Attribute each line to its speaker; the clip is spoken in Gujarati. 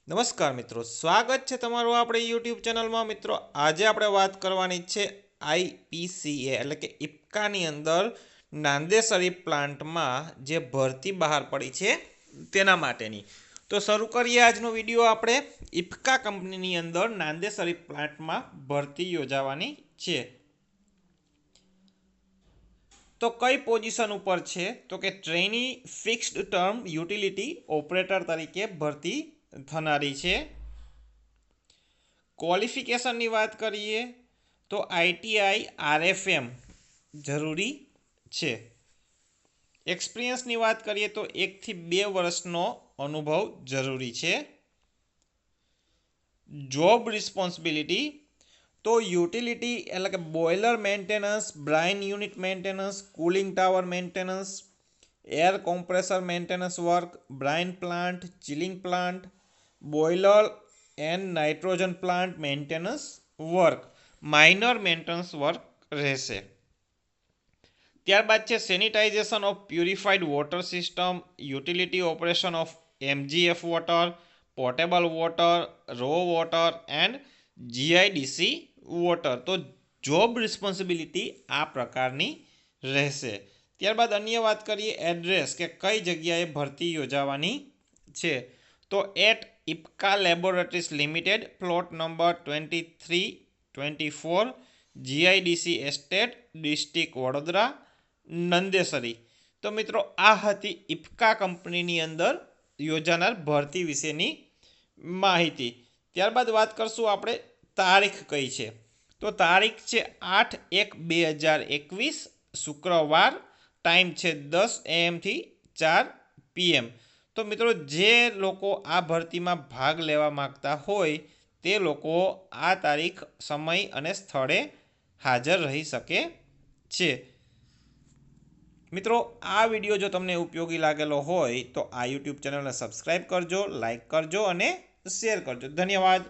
Speaker 1: નમસ્કાર મિત્રો, સ્વાગત છે તમારું આપણે યુટ્યુબ ચેનલમાં। મિત્રો, આજે આપણે વાત કરવાની છે આઈપીસીએ એટલે કે ઇપ્કાની અંદર નાંદેસરી પ્લાન્ટમાં જે ભરતી બહાર પડી છે તેના માટેની। તો શરૂ કરીએ આજનો વિડીયો। આપણે ઇપ્કા કંપનીની અંદર નાંદેસરી પ્લાન્ટમાં ભરતી યોજાવાની છે। તો કઈ પોઝિશન ઉપર છે? તો કે trainee fixed term utility operator તરીકે ભરતી થનારી છે। ક્વોલિફિકેશનની વાત કરીએ તો આઈટીઆઈ આરએફએમ જરૂરી છે। એક્સપિરિયન્સની વાત કરીએ તો 1 થી 2 વર્ષનો અનુભવ જરૂરી છે। જોબ રિસ્પોન્સિબિલિટી તો યુટિલિટી એટલે કે boiler maintenance, brine unit maintenance, cooling tower maintenance, air compressor maintenance work, brine plant, chilling plant, boiler and nitrogen plant maintenance work, minor maintenance work રહેશે। ત્યારબાદ છે sanitization of purified water system, utility operation of MGF water, portable water, RO water and GIDC water. તો જોબ રિસ્પોન્સિબિલિટી આ પ્રકારની રહેશે। ત્યારબાદ અન્ય વાત કરીએ એડ્રેસ કે કઈ જગ્યાએ ભરતી યોજાવાની છે। તો at Ipca laboratories limited, plot number 2324, GIDC estate, district Vadodara, Nandesari. તો મિત્રો, આ હતી ઇપ્કા કંપનીની અંદર યોજાનાર ભરતી વિશેની માહિતી। ત્યારબાદ વાત કરશું આપણે તારીખ કઈ છે। તો તારીખ છે 8/1/2021 શુક્રવાર, ટાઈમ છે 10 AM થી 4 PM। તો મિત્રો, જે લોકો આ ભરતીમાં ભાગ લેવા માંગતા હોય તે લોકો આ તારીખ, સમય અને સ્થળે હાજર રહી શકે છે। મિત્રો, આ વિડીયો જો તમને ઉપયોગી લાગેલો હોય તો આ યુટ્યુબ ચેનલને સબસ્ક્રાઈબ કરજો, લાઈક કરજો અને શેર કરજો। ધન્યવાદ।